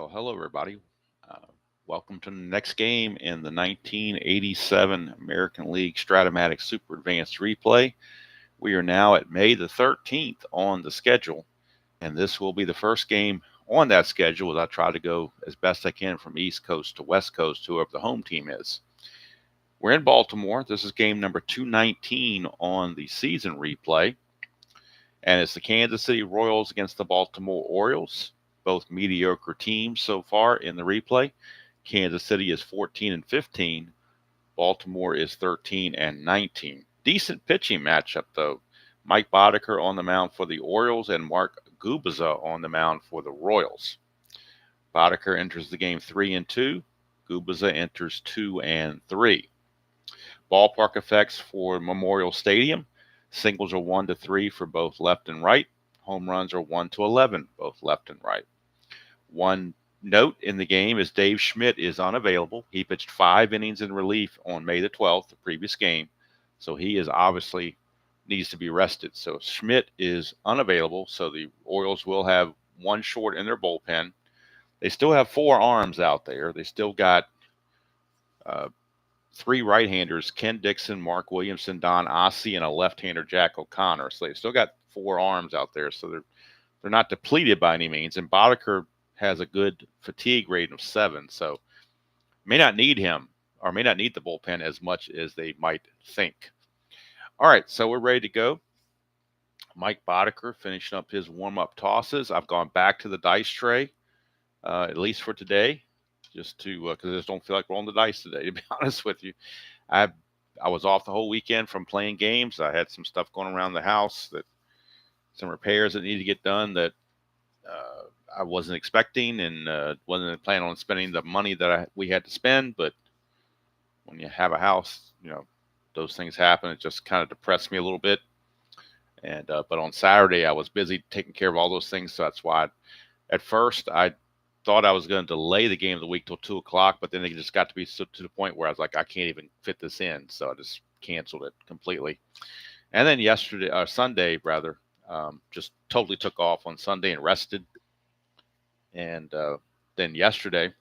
Well, hello, everybody. Uh, Welcome to the next game in the 1987 American League Strat-O-Matic Super Advanced Replay. We are now at May the 13th on the schedule, and this will be the first game on that schedule as I try to go as best I can from East Coast to West Coast, whoever the home team is. We're in Baltimore. This is game number 219 on the season replay, and it's the Kansas City Royals against the Baltimore Orioles. Both mediocre teams so far in the replay. Kansas City is 14-15. Baltimore is 13-19. Decent pitching matchup, though. Mike Boddicker on the mound for the Orioles and Mark Gubicza on the mound for the Royals. Boddicker enters the game 3-2. Gubicza enters 2-3. Ballpark effects for Memorial Stadium. Singles are 1-3 for both left and right. Home runs are 1-11, both left and right. One note in the game is Dave Schmidt is unavailable. He pitched 5 innings in relief on May the 12th, the previous game. So he is obviously needs to be rested. So Schmidt is unavailable. So the Orioles will have one short in their bullpen. They still have 4 arms out there. They still got 3 right-handers, Ken Dixon, Mark Williamson, Don Ossie, and a left-hander, Jack O'Connor. So they've still got 4 arms out there. So they're not depleted by any means. And Boddicker has a good fatigue rating of 7, so may not need him or may not need the bullpen as much as they might think. All right, so we're ready to go. Mike Boddicker finishing up his warm-up tosses. I've gone back to the dice tray, at least for today, just to because I just don't feel like rolling the dice today, to be honest with you. I was off the whole weekend from playing games. I had some stuff going around the house, some repairs that need to get done that I wasn't expecting, and wasn't planning on spending the money that we had to spend. But when you have a house, those things happen. It just kind of depressed me a little bit. And but on Saturday, I was busy taking care of all those things. So that's why at first I thought I was going to delay the game of the week till 2 o'clock, but then it just got to be to the point where I was like, I can't even fit this in. So I just canceled it completely. And then Sunday, rather, just totally took off on Sunday and rested. And then yesterday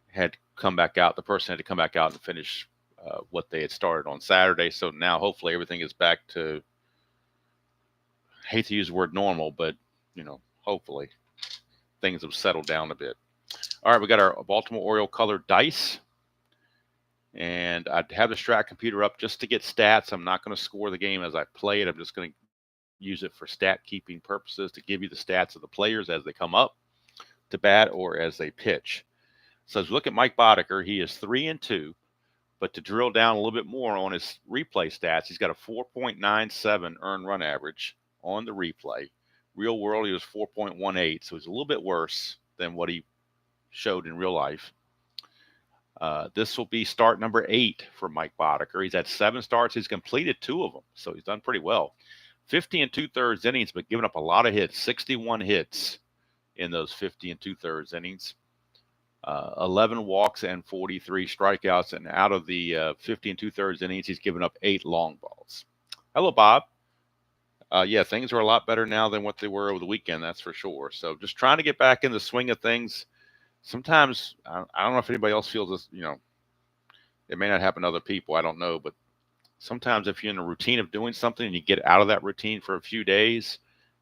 had to come back out. The person had to come back out and finish what they had started on Saturday. So now hopefully everything is back to, I hate to use the word normal, but, hopefully things have settled down a bit. All right, we got our Baltimore Oriole colored dice. And I have the Strat computer up just to get stats. I'm not going to score the game as I play it. I'm just going to use it for stat keeping purposes to give you the stats of the players as they come up to bat or as they pitch. So as we look at Mike Boddicker, he is 3-2, but to drill down a little bit more on his replay stats, he's got a 4.97 earned run average on the replay. Real world, he was 4.18, so he's a little bit worse than what he showed in real life. This will be start number 8 for Mike Boddicker. He's had 7 starts. He's completed 2 of them, so he's done pretty well. 50 2/3 innings, but giving up a lot of hits, 61 hits in those 50 2/3 innings, 11 walks and 43 strikeouts. And out of the 50 2/3 innings, he's given up 8 long balls. Hello, Bob. Yeah, things are a lot better now than what they were over the weekend, that's for sure. So just trying to get back in the swing of things. Sometimes, I don't know if anybody else feels this, it may not happen to other people, I don't know, but sometimes if you're in a routine of doing something and you get out of that routine for a few days,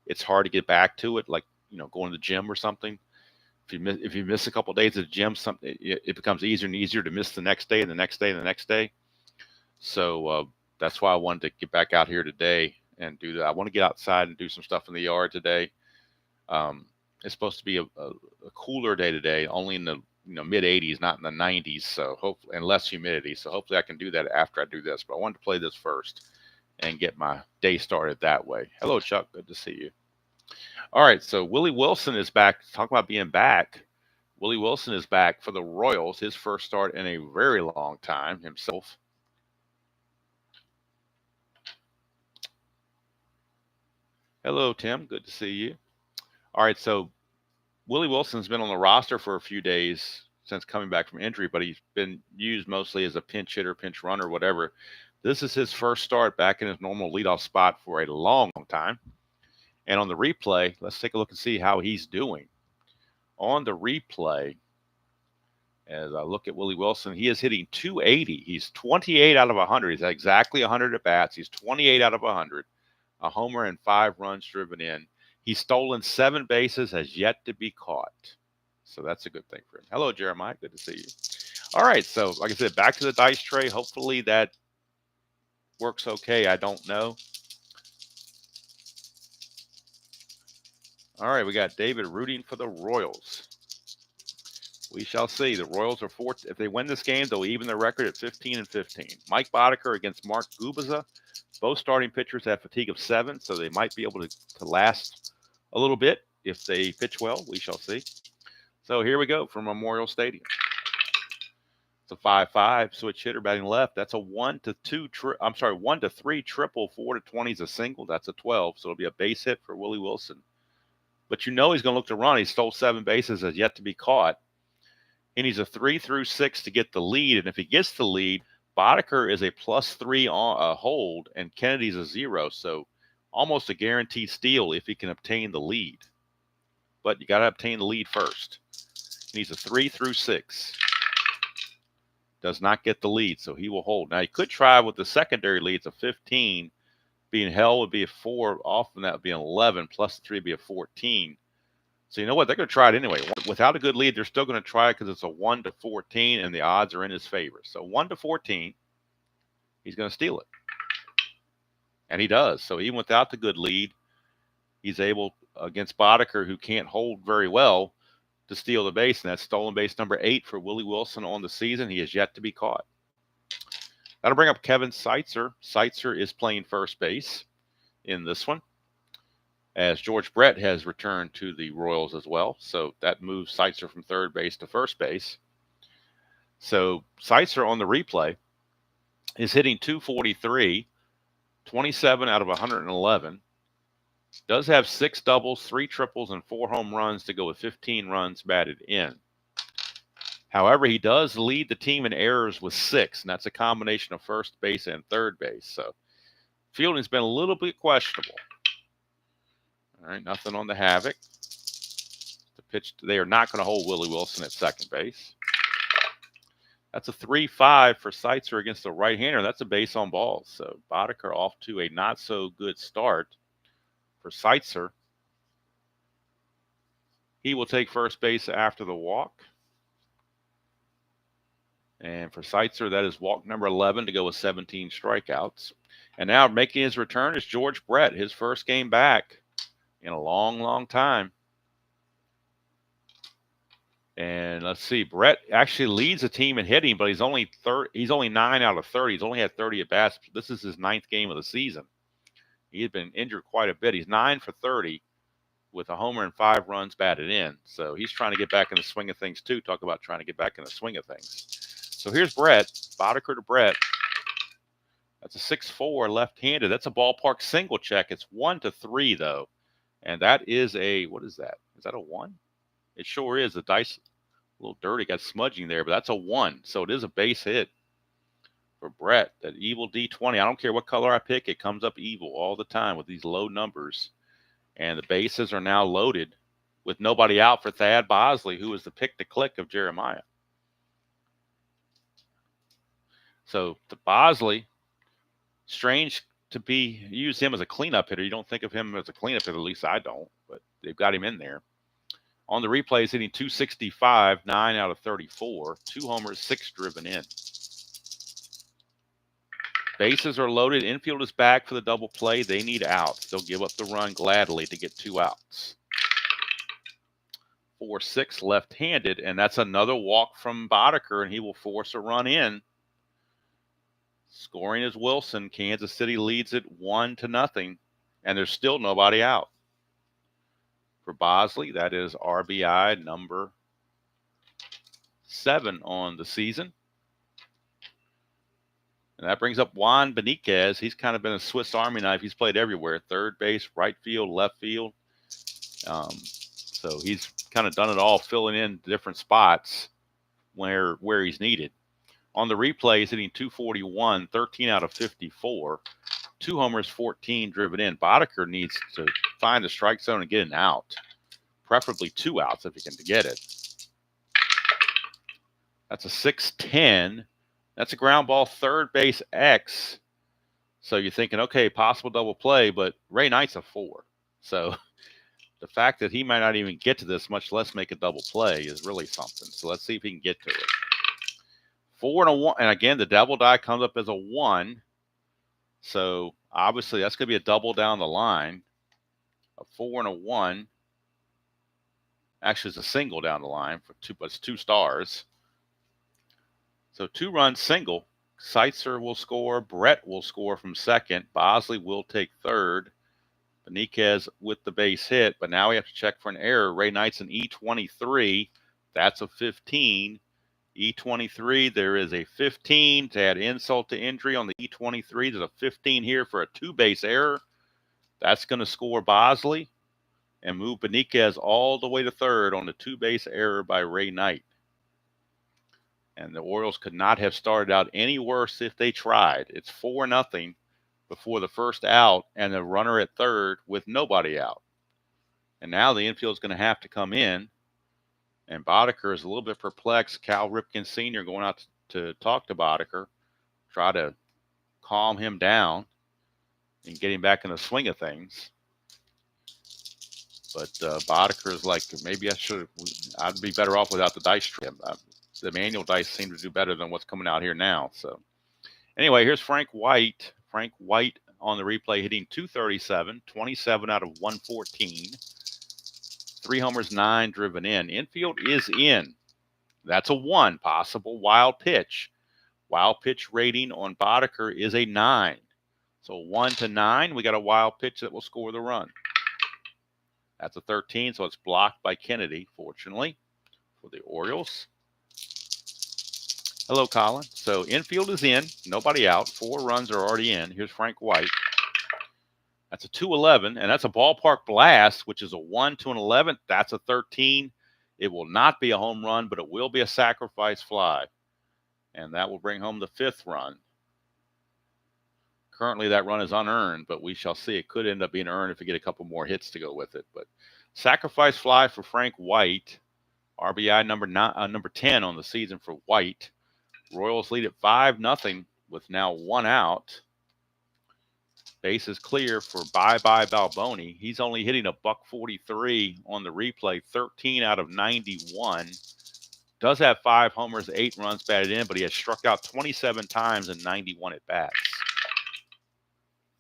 it's hard to get back to it, like, going to the gym or something. If you miss a couple of days at the gym, it becomes easier and easier to miss the next day and the next day and the next day. So that's why I wanted to get back out here today and do that. I want to get outside and do some stuff in the yard today. It's supposed to be a cooler day today, only in the mid 80s, not in the 90s. So hopefully, and less humidity. So hopefully I can do that after I do this. But I wanted to play this first and get my day started that way. Hello, Chuck. Good to see you. All right. So Willie Wilson is back. Talk about being back. Willie Wilson is back for the Royals. His first start in a very long time himself. Hello, Tim. Good to see you. All right. So Willie Wilson's been on the roster for a few days since coming back from injury, but he's been used mostly as a pinch hitter, pinch runner, whatever. This is his first start back in his normal leadoff spot for a long time. And on the replay, let's take a look and see how he's doing. on the replay, as I look at Willie Wilson, he is hitting 280. He's 28 out of 100. He's exactly 100 at bats. He's 28 out of 100. A homer and 5 runs driven in. He's stolen 7 bases, has yet to be caught. So that's a good thing for him. Hello, Jeremiah. Good to see you. All right. So, like I said, back to the dice tray. Hopefully that works okay. I don't know. All right. We got David rooting for the Royals. We shall see. The Royals are if they win this game, they'll even their record at 15-15. Mike Boddicker against Mark Gubicza. Both starting pitchers have fatigue of 7, so they might be able to last a little bit if they pitch well. We shall see. So here we go from Memorial Stadium. It's a 5-5 switch hitter batting left. That's a 1-3 triple. 4-20 is a single. That's a 12. So it'll be a base hit for Willie Wilson. But you know he's going to look to run. He stole 7 bases, has yet to be caught. He needs a 3 through 6 to get the lead. And if he gets the lead, Boddicker is a +3 hold, and Kennedy's a 0. So almost a guaranteed steal if he can obtain the lead. But you got to obtain the lead first. He needs a 3 through 6. Does not get the lead, so he will hold. Now, he could try with the secondary leads of 15. Being held would be a 4. Often that would be an 11. Plus 3 would be a 14. So you know what? They're going to try it anyway. Without a good lead, they're still going to try it because it's a 1-14, and the odds are in his favor. So 1-14, he's going to steal it. And he does. So even without the good lead, he's able, against Boddicker, who can't hold very well, to steal the base. And that's stolen base number 8 for Willie Wilson on the season. He has yet to be caught. That'll bring up Kevin Seitzer. Seitzer is playing first base in this one, as George Brett has returned to the Royals as well. So that moves Seitzer from third base to first base. So Seitzer on the replay is hitting 243, 27 out of 111. Does have 6 doubles, 3 triples, and 4 home runs to go with 15 runs batted in. However, he does lead the team in errors with 6, and that's a combination of first base and third base. So fielding's been a little bit questionable. All right, nothing on the Havoc. The pitch, they are not going to hold Willie Wilson at second base. That's a 3-5 for Seitzer against the right-hander. That's a base on balls. So Boddicker off to a not-so-good start for Seitzer. He will take first base after the walk. And for Seitzer, that is walk number 11 to go with 17 strikeouts. And now making his return is George Brett, his first game back in a long, long time. And let's see, Brett actually leads the team in hitting, but he's only 9 out of 30. He's only had 30 at bats. This is his 9th game of the season. He had been injured quite a bit. He's 9 for 30 with a homer and 5 runs batted in. So he's trying to get back in the swing of things too. Talk about trying to get back in the swing of things. So here's Brett, Boddicker to Brett. That's a 6-4 left-handed. That's a ballpark single check. It's 1-3 though. And that is a, what is that? Is that a 1? It sure is. The dice a little dirty, got smudging there, but that's a 1. So it is a base hit for Brett. That evil D20. I don't care what color I pick. It comes up evil all the time with these low numbers. And the bases are now loaded with nobody out for Thad Bosley, who was the pick-to-click of Jeremiah. So the Bosley, strange to use him as a cleanup hitter. You don't think of him as a cleanup hitter, at least I don't, but they've got him in there. On the replay, he's hitting 265, 9 out of 34, 2 homers, 6 driven in. Bases are loaded. Infield is back for the double play. They need outs. They'll give up the run gladly to get 2 outs. 4-6 left-handed, and that's another walk from Boddicker, and he will force a run in. Scoring is Wilson. Kansas City leads it 1-0, and there's still nobody out. For Bosley, that is RBI number 7 on the season. And that brings up Juan Benitez. He's kind of been a Swiss Army knife. He's played everywhere, third base, right field, left field. So he's kind of done it all, filling in different spots where he's needed. On the replay, he's hitting 241, 13 out of 54, 2 homers, 14 driven in. Boddicker needs to find the strike zone and get an out. preferably 2 outs if you can get it. That's a 6-10. That's a ground ball, third base X. So you're thinking, okay, possible double play, but Ray Knight's a 4. So the fact that he might not even get to this, much less make a double play, is really something. So let's see if he can get to it. 4 and a 1. And again, the double die comes up as a 1. So obviously that's going to be a double down the line. A 4 and a 1. Actually, it's a single down the line for 2, but it's 2 stars. So 2-run single. Seitzer will score. Brett will score from second. Bosley will take third. Benitez with the base hit, but now we have to check for an error. Ray Knight's an E23. That's a 15. E23, there is a 15. To add insult to injury on the E23, there's a 15 here for a 2-base error. That's going to score Bosley and move Benitez all the way to third on the 2-base error by Ray Knight. And the Orioles could not have started out any worse if they tried. It's 4-0 before the first out and a runner at third with nobody out. And now the infield is going to have to come in. And Boddicker is a little bit perplexed. Cal Ripken Sr. going out to talk to Boddicker, try to calm him down and get him back in the swing of things. But Boddicker is like, maybe I'd be better off without the dice trim. The manual dice seem to do better than what's coming out here now. So anyway, here's Frank White. Frank White on the replay hitting .237, 27 out of 114. 3 homers, 9 driven in. Infield is in. That's a 1. Possible wild pitch. Wild pitch rating on Boddicker is a 9. So 1 to 9, we got a wild pitch that will score the run. That's a 13, so it's blocked by Kennedy, fortunately, for the Orioles. Hello, Colin. So infield is in. Nobody out. 4 runs are already in. Here's Frank White. That's a 2-11, and that's a ballpark blast, which is a 1 to an 11. That's a 13. It will not be a home run, but it will be a sacrifice fly. And that will bring home the 5th run. Currently, that run is unearned, but we shall see. It could end up being earned if we get a couple more hits to go with it. But sacrifice fly for Frank White. RBI number 10 on the season for White. Royals lead at 5-0 with now 1 out. Base is clear for bye-bye Balboni. He's only hitting a .143 on the replay, 13 out of 91. Does have 5 homers, 8 runs batted in, but he has struck out 27 times in 91 at-bats.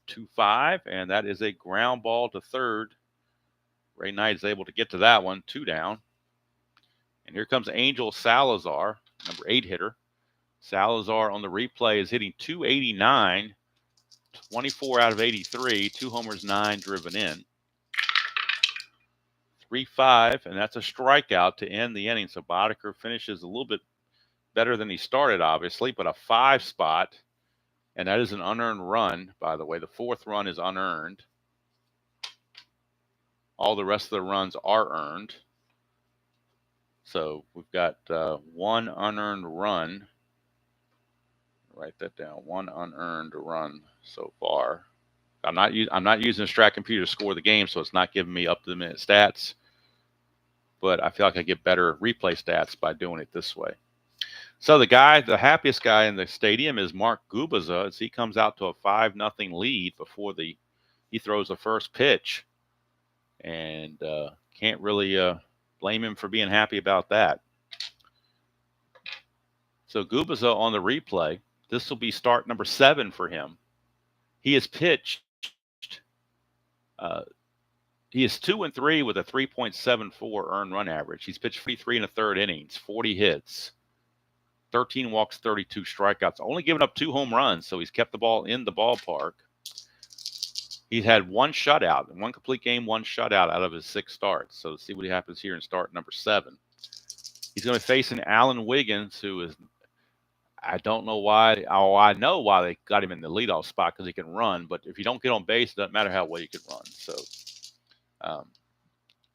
2-5, and that is a ground ball to third. Ray Knight is able to get to that one, 2 down. And here comes Angel Salazar, number 8 hitter. Salazar on the replay is hitting .289, 24 out of 83, 2 homers, 9 driven in. 3-5, and that's a strikeout to end the inning. So Boddicker finishes a little bit better than he started, obviously, but a 5 spot, and that is an unearned run, by the way. The 4th run is unearned. All the rest of the runs are earned. So we've got 1 unearned run. Write that down. 1 unearned run so far. I'm not using a Strat computer to score the game, so it's not giving me up-to-the-minute stats. But I feel like I get better replay stats by doing it this way. So the happiest guy in the stadium is Mark Gubicza as he comes out to a 5-0 lead before he throws the first pitch. And can't really blame him for being happy about that. So Gubicza on the replay. This will be start number 7 for him. He has pitched. He is 2-3 with a 3.74 earned run average. He's pitched 3 1/3 innings, 40 hits, 13 walks, 32 strikeouts. Only given up 2 home runs, so he's kept the ball in the ballpark. He's had 1 shutout, 1 complete game, 1 shutout out of his 6 starts. So let's see what happens here in start number 7. He's going to be facing Alan Wiggins, who is. I don't know why. Oh, I know why they got him in the leadoff spot, because he can run. But if you don't get on base, it doesn't matter how well you can run. So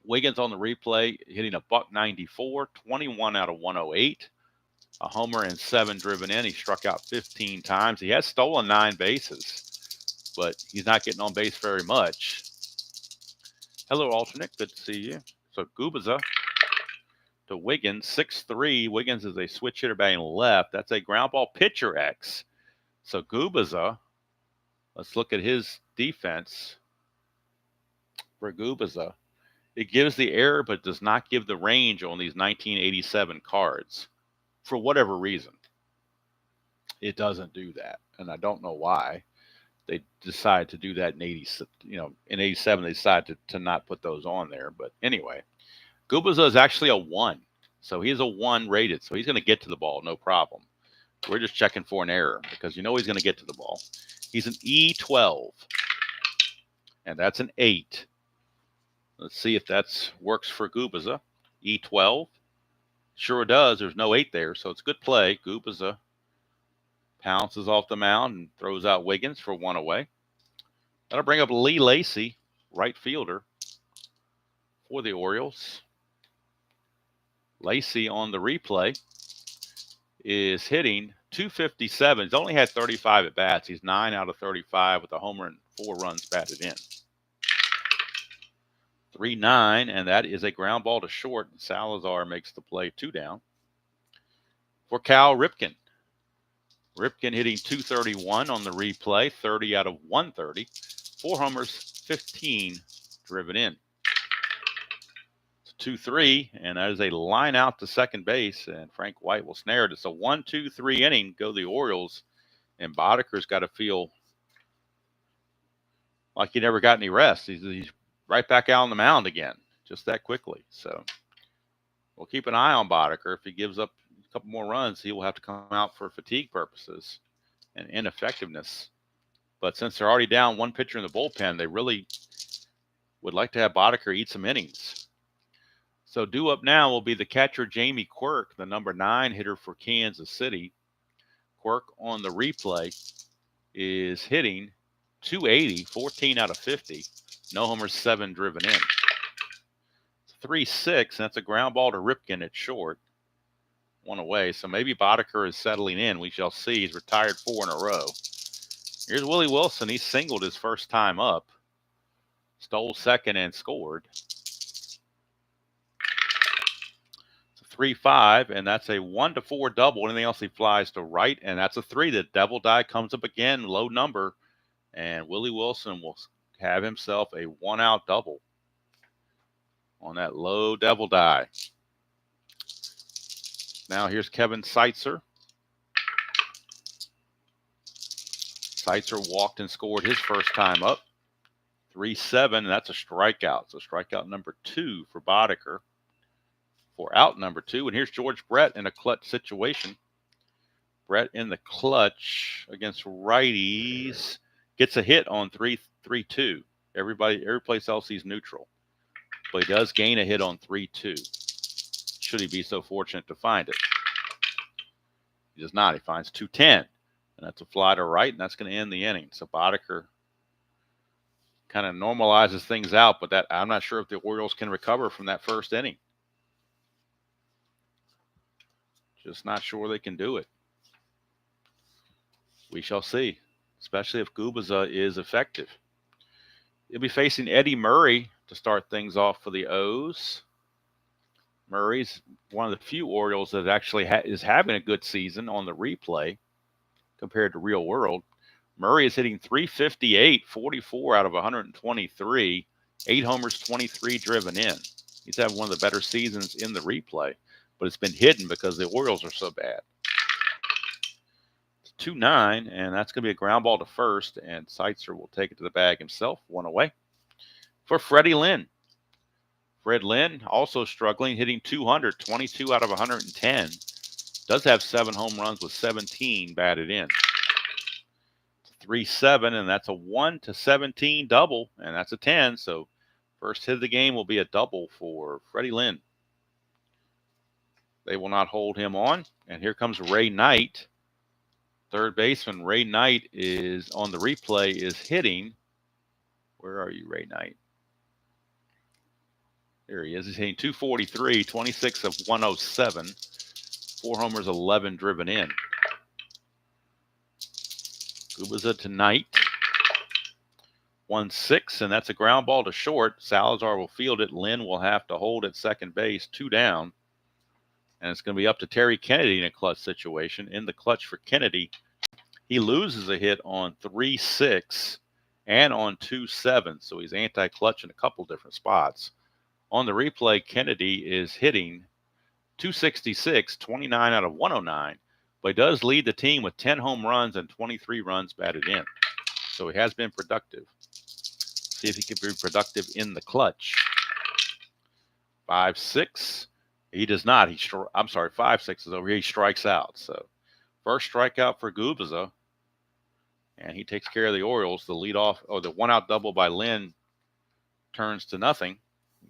Wiggins on the replay hitting a .194, 21 out of 108, a homer and 7 driven in. He struck out 15 times. He has stolen 9 bases, but he's not getting on base very much. Hello, alternate. Good to see you. So Gubicza to Wiggins, 6'3". Wiggins is a switch hitter batting left. That's a ground ball pitcher X. So Gubicza, let's look at his defense for Gubicza. It gives the error, but does not give the range on these 1987 cards. For whatever reason, it doesn't do that, and I don't know why they decided to do that in 80. In 87 they decided to not put those on there. But anyway, Gubicza is actually a 1, so he's a 1 rated, so he's going to get to the ball, no problem. We're just checking for an error because he's going to get to the ball. He's an E12, and that's an 8. Let's see if that works for Gubicza. E12. Sure does. There's no 8 there, so it's good play. Gubicza pounces off the mound and throws out Wiggins for 1 away. That'll bring up Lee Lacy, right fielder for the Orioles. Lacy on the replay is hitting .257. He's only had 35 at bats. He's 9 out of 35 with a homer and 4 runs batted in. 3-9, and that is a ground ball to short. Salazar makes the play, 2 down. For Cal Ripken. Ripken hitting .231 on the replay, 30 out of 130. 4 homers, 15 driven in. 2-3, and that is a line out to second base, and Frank White will snare it. It's a 1-2-3 inning. Go the Orioles, and Boddicker's got to feel like he never got any rest. He's right back out on the mound again, just that quickly. So we'll keep an eye on Boddicker. If he gives up a couple more runs, he will have to come out for fatigue purposes and ineffectiveness. But since they're already down 1 pitcher in the bullpen, they really would like to have Boddicker eat some innings. So due up now will be the catcher Jamie Quirk, the number 9 hitter for Kansas City. Quirk on the replay is hitting .280, 14 out of 50. No homers, 7 driven in. 3-6, and that's a ground ball to Ripken at short. 1 away, so maybe Boddicker is settling in. We shall see. He's retired 4 in a row. Here's Willie Wilson. He singled his first time up. Stole second and scored. 3-5, and that's a 1-4 double. Anything else, he flies to right, and that's a 3. The devil die comes up again, low number, and Willie Wilson will have himself a 1-out double on that low devil die. Now here's Kevin Seitzer. Seitzer walked and scored his first time up. 3-7, and that's a strikeout. So strikeout number 2 for Boddicker. For out number 2. And here's George Brett in a clutch situation. Brett in the clutch against righties. Gets a hit on 3-2. Every place else he's neutral. But he does gain a hit on 3-2. Should he be so fortunate to find it. He does not. He finds 210. And that's a fly to right, and that's going to end the inning. So Boddicker kind of normalizes things out, but I'm not sure if the Orioles can recover from that first inning. Just not sure they can do it. We shall see, especially if Gubicza is effective. He'll be facing Eddie Murray to start things off for the O's. Murray's one of the few Orioles that actually is having a good season on the replay compared to real world. Murray is hitting .358, 44 out of 123, 8 homers, 23 driven in. He's having one of the better seasons in the replay, but it's been hidden because the Orioles are so bad. 2-9, and that's going to be a ground ball to first, and Seitzer will take it to the bag himself, 1 away. For Freddie Lynn. Fred Lynn also struggling, hitting .200, 22 out of 110. Does have 7 home runs with 17 batted in. 3-7, and that's a 1-17 double, and that's a 10. So first hit of the game will be a double for Freddie Lynn. They will not hold him on. And here comes Ray Knight. Third baseman Ray Knight is on the replay, is hitting. Where are you, Ray Knight? There he is. He's hitting .243, 26 of 107. 4 homers, 11 driven in. Gubicza tonight. 1-6, and that's a ground ball to short. Salazar will field it. Lynn will have to hold at second base, 2 down. And it's going to be up to Terry Kennedy in a clutch situation. In the clutch for Kennedy, he loses a hit on 3-6 and on 2-7, so he's anti-clutch in a couple different spots. On the replay, Kennedy is hitting .266, 29 out of 109, but he does lead the team with 10 home runs and 23 runs batted in. So he has been productive. See if he can be productive in the clutch. 5-6. He does not. I'm sorry, 5-6 is over here. He strikes out. So first strikeout for Gubicza, and he takes care of the Orioles. The leadoff, or the one-out double by Lynn turns to nothing.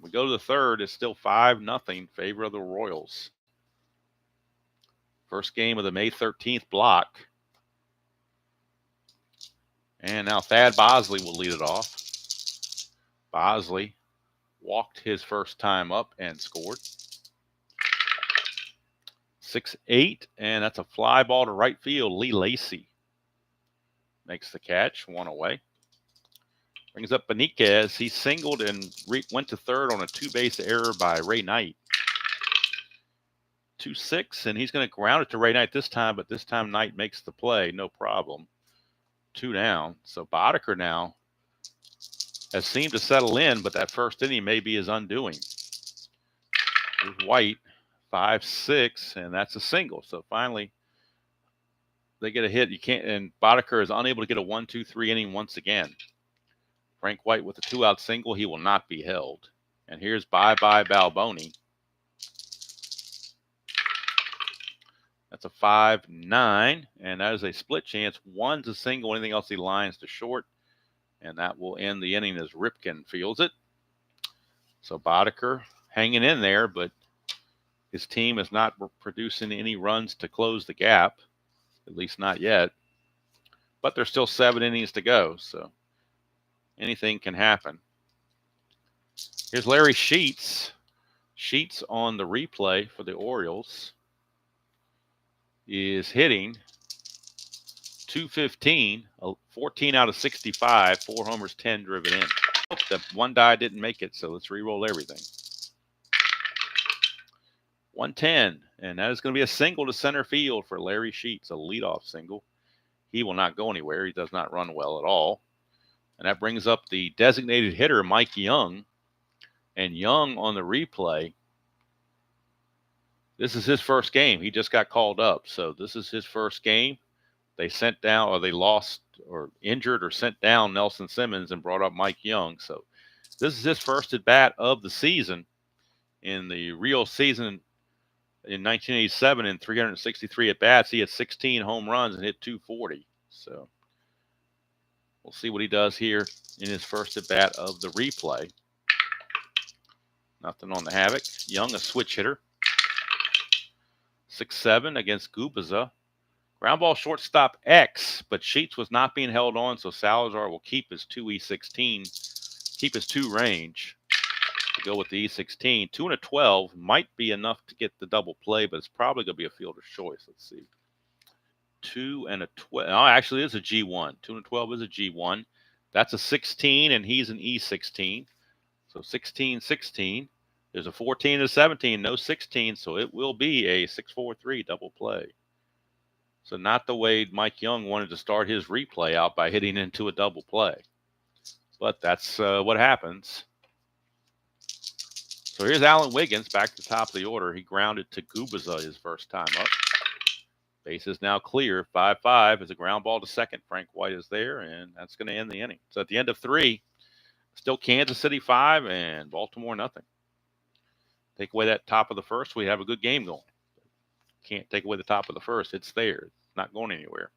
We go to the third. It's still 5-0 favor of the Royals. First game of the May 13th block. And now Thad Bosley will lead it off. Bosley walked his first time up and scored. 6-8, and that's a fly ball to right field. Lee Lacy makes the catch, 1 away. Brings up Boddicker. He singled and went to third on a 2-base error by Ray Knight. 2-6, and he's going to ground it to Ray Knight this time, but this time Knight makes the play, no problem. 2 down. So Boddicker now has seemed to settle in, but that first inning may be his undoing. Here's White, 5-6, and that's a single. So finally, they get a hit. You can't, and Boddicker is unable to get a 1-2-3 inning once again. Frank White with a 2-out single. He will not be held. And here's bye-bye Balboni. That's a 5-9, and that is a split chance. 1's a single. Anything else he lines to short, and that will end the inning as Ripken fields it. So Boddicker hanging in there, but his team is not producing any runs to close the gap, at least not yet. But there's still 7 innings to go, so anything can happen. Here's Larry Sheets. Sheets on the replay for the Orioles is hitting .215, 14 out of 65, 4 homers, 10 driven in. The one die didn't make it, so let's re-roll everything. 110, and that is going to be a single to center field for Larry Sheets, a leadoff single. He will not go anywhere. He does not run well at all. And that brings up the designated hitter, Mike Young. And Young on the replay, this is his first game. He just got called up, so this is his first game. They sent down, or they lost, or injured, or sent down Nelson Simmons and brought up Mike Young. So this is his first at bat of the season. In the real season in 1987, in 363 at bats, he had 16 home runs and hit .240. So we'll see what he does here in his first at bat of the replay. Nothing on the havoc. Young, a switch hitter. 6-7 against Gubicza. Ground ball shortstop X, but Sheets was not being held on, so Salazar will keep his 2E16, keep his 2 range to go with the E16. 2 and a 12 might be enough to get the double play, but it's probably going to be a fielder's choice. Let's see. 2 and a 12. Oh, actually, it is a G1. 2 and a 12 is a G1. That's a 16, and he's an E16. So 16, 16. There's a 14 and a 17, no 16, so it will be a 6-4-3 double play. So not the way Mike Young wanted to start his replay out by hitting into a double play. But that's what happens. So here's Alan Wiggins back to the top of the order. He grounded to Gubicza his first time up. Base is now clear. 5-5 is a ground ball to second. Frank White is there, and that's going to end the inning. So at the end of 3, still Kansas City 5 and Baltimore nothing. Take away that top of the first, we have a good game going. Can't take away the top of the first. It's there. It's not going anywhere.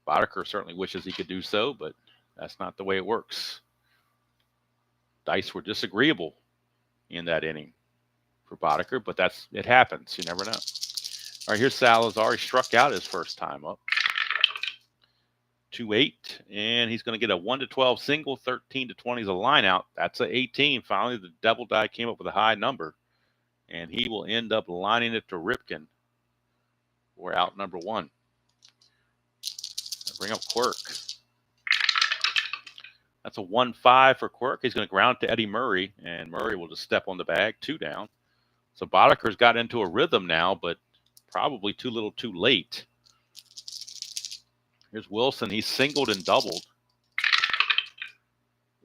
Boddicker certainly wishes he could do so, but that's not the way it works. Dice were disagreeable in that inning for Boddicker, but it happens. You never know. All right, here's Salazar. He struck out his first time up. 2-8, and he's going to get a 1-12 single. 13-20 is a line out. That's an 18. Finally, the double die came up with a high number, and he will end up lining it to Ripken for out number 1. I bring up Quirk. That's a 1-5 for Quirk. He's going to ground to Eddie Murray, and Murray will just step on the bag, 2 down. So Boddicker's got into a rhythm now, but probably too little too late. Here's Wilson. He's singled and doubled.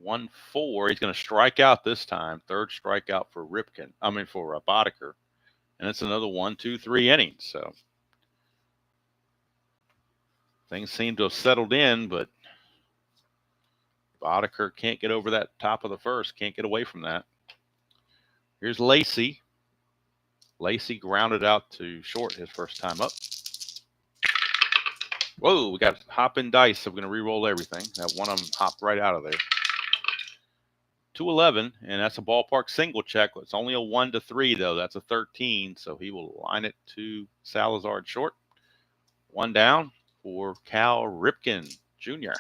1-4. He's going to strike out this time. 3rd strikeout for Boddicker. And it's another 1, 2, 3 innings. So things seem to have settled in, but Boddicker can't get over that top of the first. Can't get away from that. Here's Lacey. Lacey grounded out to short his first time up. Whoa, we got hopping dice, so we're going to re-roll everything. That one of them hopped right out of there. 2-11, and that's a ballpark single check. It's only a 1-3, though. That's a 13, so he will line it to Salazar at short. 1 down for Cal Ripken Jr.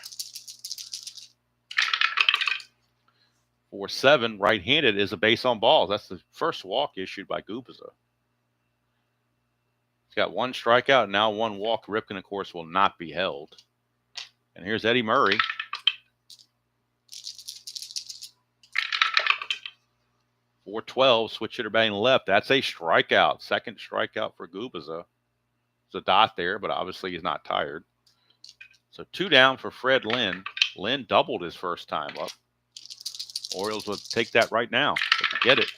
4-7, right-handed, is a base on balls. That's the first walk issued by Gubicza. He's got 1 strikeout and now 1 walk. Ripken, of course, will not be held. And here's Eddie Murray. 4-12, switch hitter batting left. That's a strikeout. 2nd strikeout for Gubicza. There's a dot there, but obviously he's not tired. So 2 down for Fred Lynn. Lynn doubled his first time up. Orioles would take that right now. They could get it.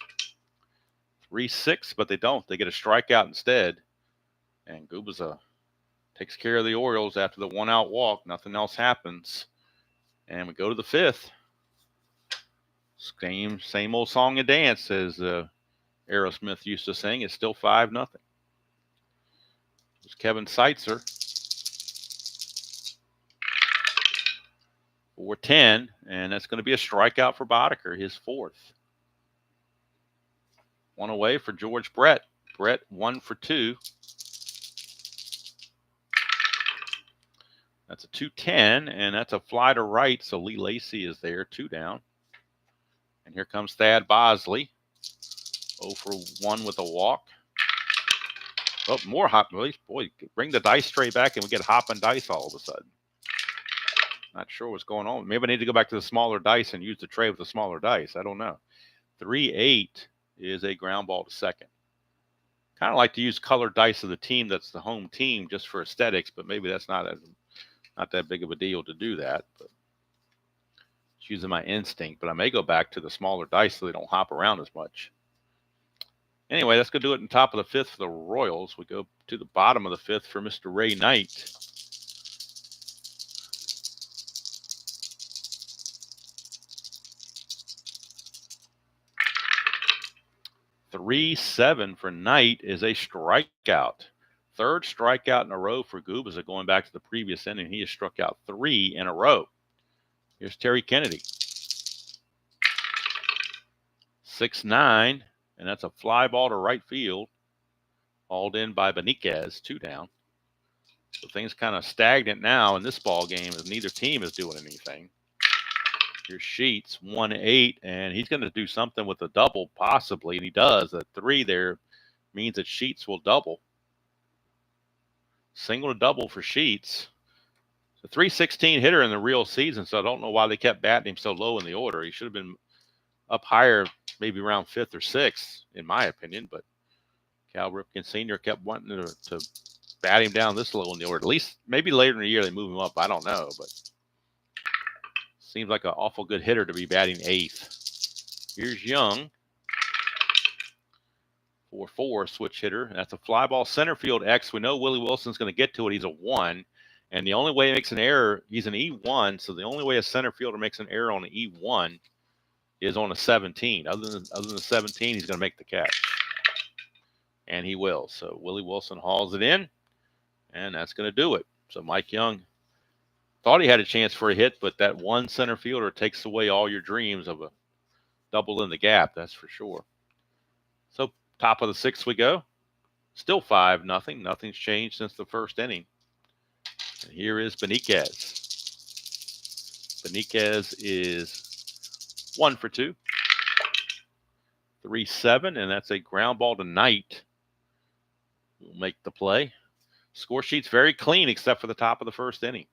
3-6, but they don't. They get a strikeout instead. And Gubicza takes care of the Orioles after the 1-out walk. Nothing else happens. And we go to the 5th. Same old song and dance, as Aerosmith used to sing. It's still 5-0. There's Kevin Seitzer. 4-10, and that's going to be a strikeout for Boddicker, his 4th. 1 away for George Brett. Brett 1 for 2. That's a 2-10, and that's a fly to right, so Lee Lacey is there, 2 down. And here comes Thad Bosley, 0 for 1 with a walk. Oh, more hop. Boy, bring the dice tray back, and we get hop and dice all of a sudden. Not sure what's going on. Maybe I need to go back to the smaller dice and use the tray with the smaller dice. I don't know. 3-8 is a ground ball to second. Kind of like to use colored dice of the team that's the home team just for aesthetics, but maybe that's not that big of a deal to do that. But it's using my instinct. But I may go back to the smaller dice so they don't hop around as much. Anyway, let's go do it in top of the 5th for the Royals. We go to the bottom of the 5th for Mr. Ray Knight. 3-7 for Knight is a strikeout. 3rd strikeout in a row for Gubicza going back to the previous inning. He has struck out 3 in a row. Here's Terry Kennedy. 6-9, and that's a fly ball to right field. Hauled in by Benitez, 2 down. So things kind of stagnant now in this ball game as neither team is doing anything. Here's Sheets, 1-8, and he's going to do something with a double possibly, and he does. A 3 there means that Sheets will double. Single to double for Sheets. It's a 316 hitter in the real season, so I don't know why they kept batting him so low in the order. He should have been up higher, maybe around 5th or 6th, in my opinion, but Cal Ripken Sr. kept wanting to bat him down this low in the order. At least maybe later in the year they move him up. I don't know, but seems like an awful good hitter to be batting 8th. Here's Young. 4-4 switch hitter. That's a fly ball center field X. We know Willie Wilson's going to get to it. He's a 1. And the only way he makes an error, he's an E1. So the only way a center fielder makes an error on an E1 is on a 17. Other than the 17, he's going to make the catch. And he will. So Willie Wilson hauls it in. And that's going to do it. So Mike Young thought he had a chance for a hit, but that one center fielder takes away all your dreams of a double in the gap, that's for sure. So top of the 6th we go. Still 5-0. Nothing's changed since the first inning. And here is Benitez. Benitez is 1 for 2. 3-7, and that's a ground ball to Knight. We'll make the play. Score sheet's very clean except for the top of the first inning.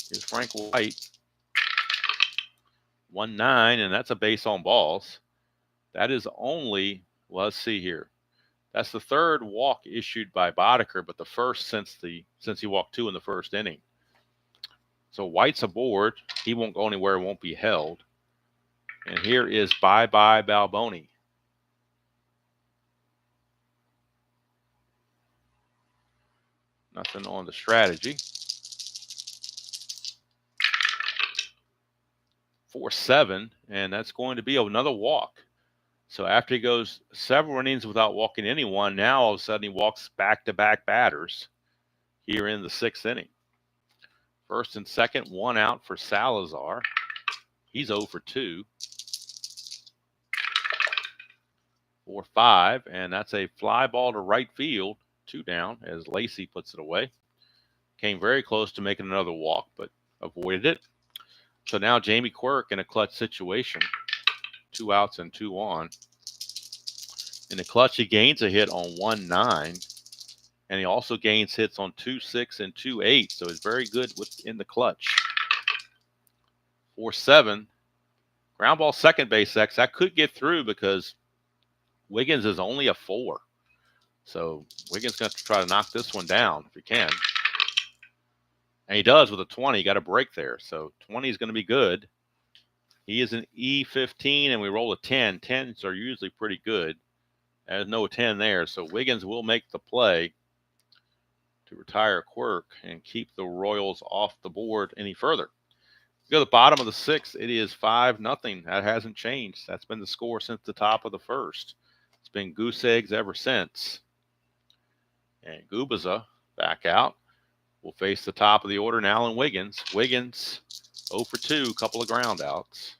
Here's Frank White. 1-9, and that's a base on balls. That is only, well, let's see here. That's the third walk issued by Boddicker, but the first since he walked 2 in the first inning. So White's aboard. He won't go anywhere, won't be held. And here is bye-bye Balboni. Nothing on the strategy. 4-7, and that's going to be another walk. So after he goes several innings without walking anyone, now all of a sudden he walks back-to-back batters here in the 6th inning. First and second, 1 out for Salazar. He's 0 for 2. 4-5, and that's a fly ball to right field, 2 down, as Lacey puts it away. Came very close to making another walk, but avoided it. So now Jamie Quirk in a clutch situation. 2 outs and 2 on. In the clutch, he gains a hit on 1-9. And he also gains hits on 2-6 and 2-8. So he's very good in the clutch. 4-7. Ground ball second base X. That could get through because Wiggins is only a 4. So Wiggins going to try to knock this one down if he can. And he does with a 20. He got a break there. So 20 is going to be good. He is an E15 and we roll a 10. 10s are usually pretty good. There's no 10 there. So Wiggins will make the play to retire Quirk and keep the Royals off the board any further. We go to the bottom of the 6th. It is 5-0. That hasn't changed. That's been the score since the top of the 1st. It's been goose eggs ever since. And Gubicza back out. We'll face the top of the order now in Wiggins. Wiggins 0 for 2, couple of ground outs.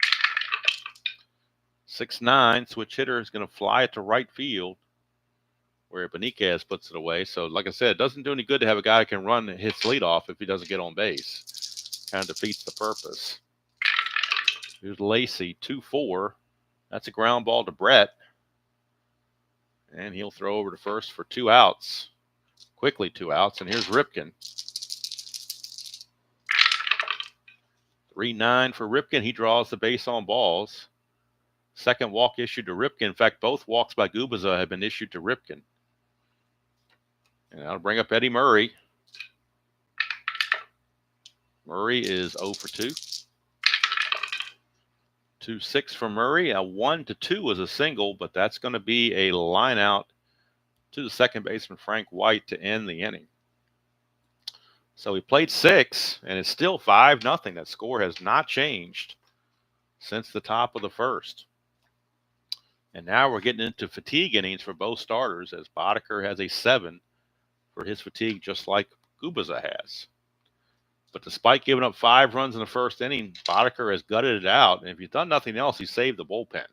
6-9, switch hitter is going to fly it to right field where Benitez puts it away. So, like I said, it doesn't do any good to have a guy who can run and hit leadoff if he doesn't get on base. Kind of defeats the purpose. Here's Lacey, 2-4. That's a ground ball to Brett. And he'll throw over to first for 2 outs. Quickly 2 outs. And here's Ripken. 3-9 for Ripken. He draws the base on balls. Second walk issued to Ripken. In fact, both walks by Gubicza have been issued to Ripken. And that'll bring up Eddie Murray. Murray is 0 for 2. 2-6 for Murray. A 1-2 was a single, but that's going to be a line out to the second baseman, Frank White, to end the inning. So he played 6, and it's still 5-0. That score has not changed since the top of the 1st. And now we're getting into fatigue innings for both starters, as Boddicker has a 7 for his fatigue, just like Gubicza has. But despite giving up 5 runs in the first inning, Boddicker has gutted it out. And if he's done nothing else, he saved the bullpen.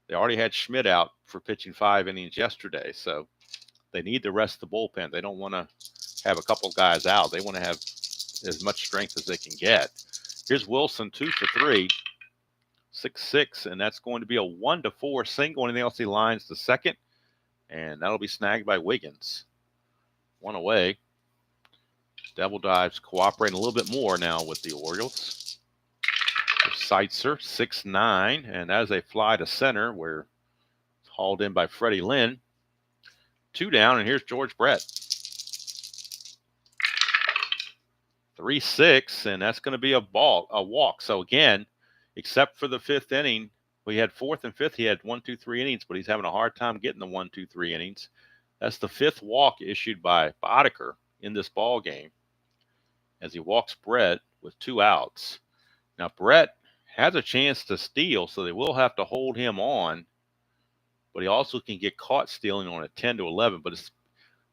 They already had Schmidt out for pitching 5 innings yesterday, so they need the rest of the bullpen. They don't want to have a couple guys out. They want to have as much strength as they can get. Here's Wilson, 2 for 3, 6-6, and that's going to be a 1-4 single. Anything else, he lines to second, and that'll be snagged by Wiggins. 1 away. Devil Dives cooperating a little bit more now with the Orioles. Seitzer, 6-9, and that is a fly to center where it's hauled in by Freddie Lynn. 2 down, and here's George Brett. 3-6, and that's going to be a walk. So again, except for the 5th inning, we had 4th and 5th. He had 1, 2, 3 innings, but he's having a hard time getting the 1, 2, 3 innings. That's the 5th walk issued by Boddicker in this ball game, as he walks Brett with 2 outs. Now Brett has a chance to steal, so they will have to hold him on, but he also can get caught stealing on a 10-11. But his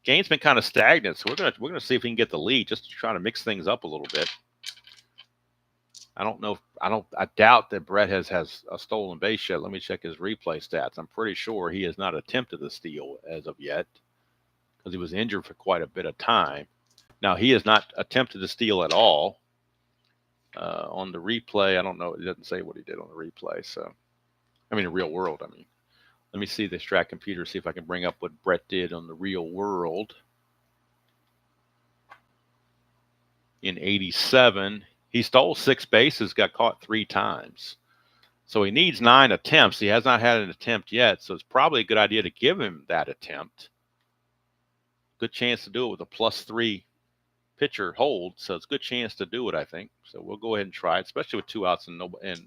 game's been kind of stagnant, so we're gonna see if he can get the lead, just to try to mix things up a little bit. I doubt that Brett has a stolen base yet. Let me check his replay stats. I'm pretty sure he has not attempted the steal as of yet, because he was injured for quite a bit of time. Now, he has not attempted to steal at all. On the replay, I don't know. It doesn't say what he did on the replay. So, I mean, the real world. I mean, let me see the Strat computer, see if I can bring up what Brett did on the real world. In 87, he stole 6 bases, got caught 3 times. So he needs 9 attempts. He has not had an attempt yet, so it's probably a good idea to give him that attempt. Good chance to do it with a +3 pitcher hold, so it's a good chance to do it, I think. So we'll go ahead and try it, especially with 2 outs and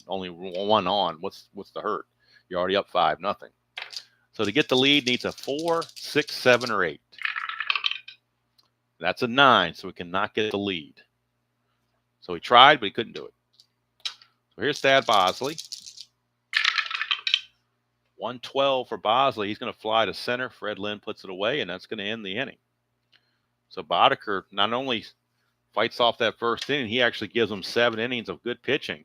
only 1 on. What's the hurt? You're already up 5-0. So to get the lead, needs a 4, 6, 7, or 8. That's a 9, so we cannot get the lead. So he tried, but he couldn't do it. So here's Thad Bosley. 112 for Bosley. He's going to fly to center. Fred Lynn puts it away, and that's going to end the inning. So Boddicker not only fights off that first inning, he actually gives them 7 innings of good pitching.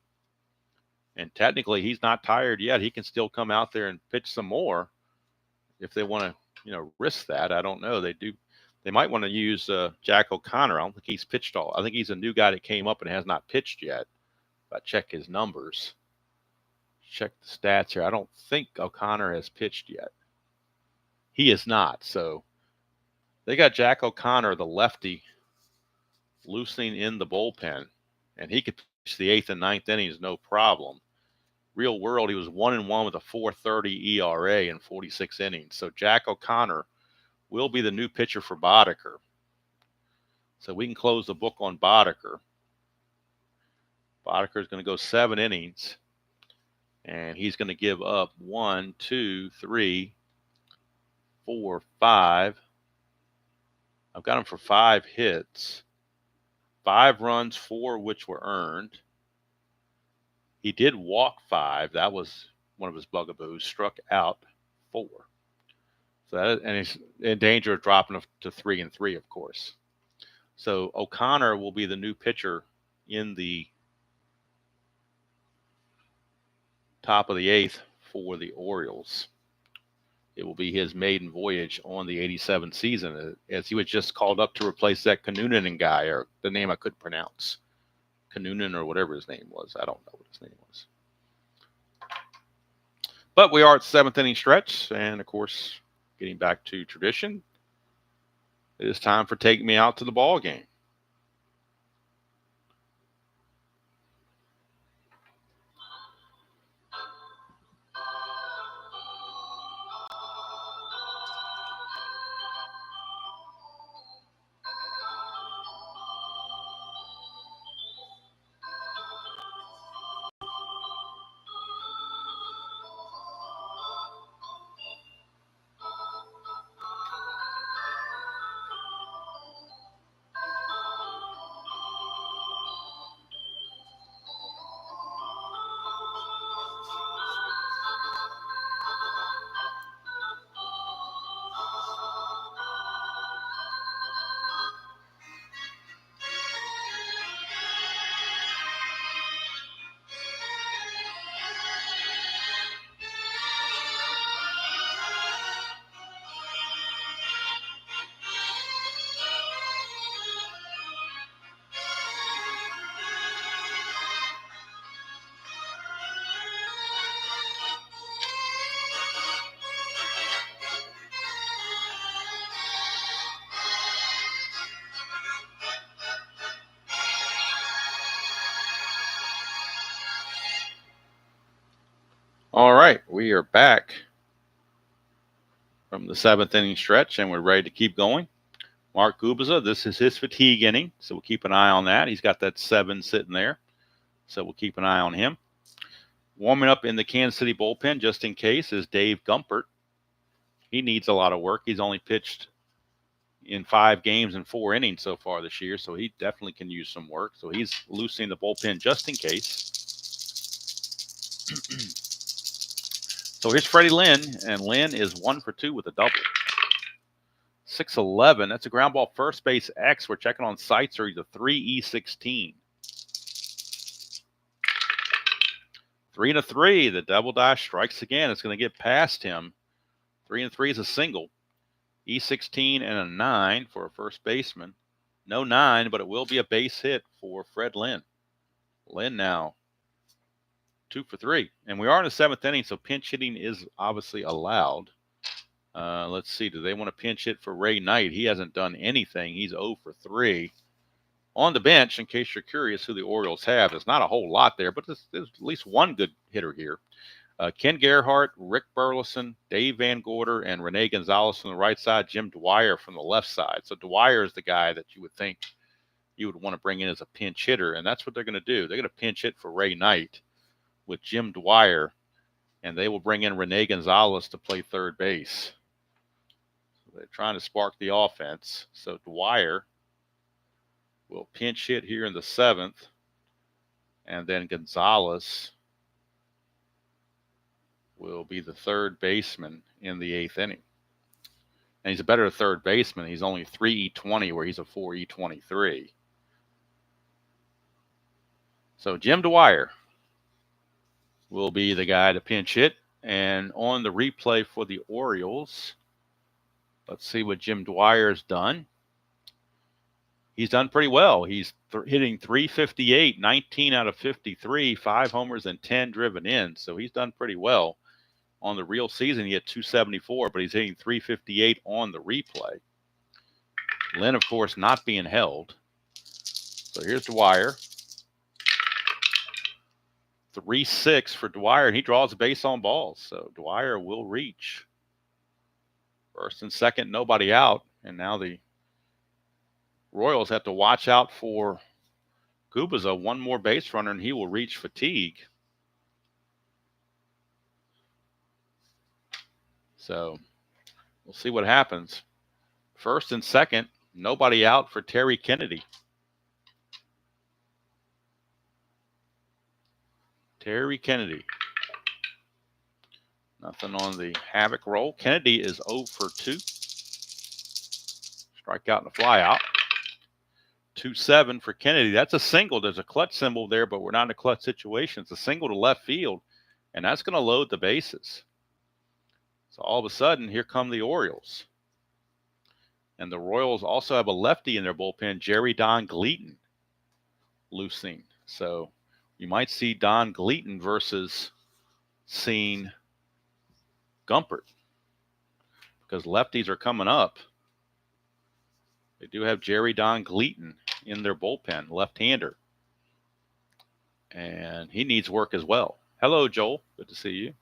And technically, he's not tired yet. He can still come out there and pitch some more if they want to, risk that. I don't know. They do. They might want to use Jack O'Connor. I don't think he's pitched all. I think he's a new guy that came up and has not pitched yet. But check his numbers. Check the stats here. I don't think O'Connor has pitched yet. He is not. So they got Jack O'Connor, the lefty, loosening in the bullpen, and he could pitch the 8th and 9th innings no problem. Real world, he was 1-1 with a 4.30 ERA in 46 innings. So Jack O'Connor will be the new pitcher for Boddicker. So we can close the book on Boddicker. Boddicker is going to go 7 innings. And he's going to give up 1, 2, 3, 4, 5. I've got him for 5 hits, 5 runs, 4 of which were earned. He did walk 5. That was one of his bugaboos. Struck out 4. So that, and he's in danger of dropping to 3-3, of course. So O'Connor will be the new pitcher in the top of the 8th for the Orioles. It will be his maiden voyage on the 87 season, as he was just called up to replace that Kanunen guy, or the name I couldn't pronounce. Kanunen or whatever his name was. I don't know what his name was. But we are at 7th inning stretch, and of course, getting back to tradition, it is time for Take Me Out to the Ball Game. All right, we are back from the 7th inning stretch, and we're ready to keep going. Mark Gubicza, this is his fatigue inning, so we'll keep an eye on that. He's got that 7 sitting there, so we'll keep an eye on him. Warming up in the Kansas City bullpen, just in case, is Dave Gumpert. He needs a lot of work. He's only pitched in 5 games and 4 innings so far this year, so he definitely can use some work. So he's loosening the bullpen just in case. So here's Freddie Lynn, and Lynn is 1 for 2 with a double. 6-11. That's a ground ball first base X. We're checking on sights, or he's a 3E16. 3-3. The double dash strikes again. It's going to get past him. 3-3 is a single. E16 and a 9 for a first baseman. No 9, but it will be a base hit for Fred Lynn. Lynn now 2 for 3. And we are in the 7th inning, so pinch hitting is obviously allowed. Let's see. Do they want to pinch hit for Ray Knight? He hasn't done anything. He's 0 for 3 On the bench, in case you're curious who the Orioles have, there's not a whole lot there, but there's at least one good hitter here. Ken Gerhardt, Rick Burleson, Dave Van Gorder, and Rene Gonzalez from the right side, Jim Dwyer from the left side. So Dwyer is the guy that you would think you would want to bring in as a pinch hitter, and that's what they're going to do. They're going to pinch hit for Ray Knight with Jim Dwyer, and they will bring in Rene Gonzalez to play third base. So they're trying to spark the offense. So Dwyer will pinch hit here in the 7th, and then Gonzalez will be the third baseman in the 8th inning. And he's a better third baseman. He's only 3E20 where he's a 4E23. So Jim Dwyer will be the guy to pinch hit. And on the replay for the Orioles, let's see what Jim Dwyer's done. He's done pretty well. He's hitting .358, 19 out of 53, 5 homers and 10 driven in. So he's done pretty well. On the real season, he had .274, but he's hitting .358 on the replay. Lynn, of course, not being held. So here's Dwyer. 3-6 for Dwyer, and he draws a base on balls. So Dwyer will reach. First and second, nobody out. And now the Royals have to watch out for Gubicza, one more base runner, and he will reach fatigue. So we'll see what happens. First and second, nobody out for Terry Kennedy. Terry Kennedy. Nothing on the havoc roll. Kennedy is 0 for 2. Strikeout and a flyout. 2-7 for Kennedy. That's a single. There's a clutch symbol there, but we're not in a clutch situation. It's a single to left field, and that's going to load the bases. So all of a sudden, here come the Orioles. And the Royals also have a lefty in their bullpen, Jerry Don Gleaton, loosing. So you might see Don Gleaton versus seeing Gumpert, because lefties are coming up. They do have Jerry Don Gleaton in their bullpen, left-hander. And he needs work as well. Hello, Joel. Good to see you.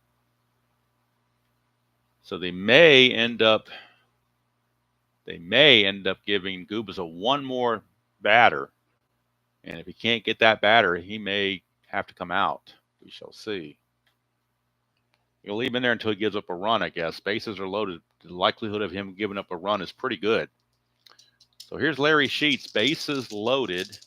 So they may end up giving Gubicza one more batter. And if he can't get that batter, he may have to come out. We shall see. You'll leave him in there until he gives up a run, I guess. Bases are loaded. The likelihood of him giving up a run is pretty good. So here's Larry Sheets, bases loaded,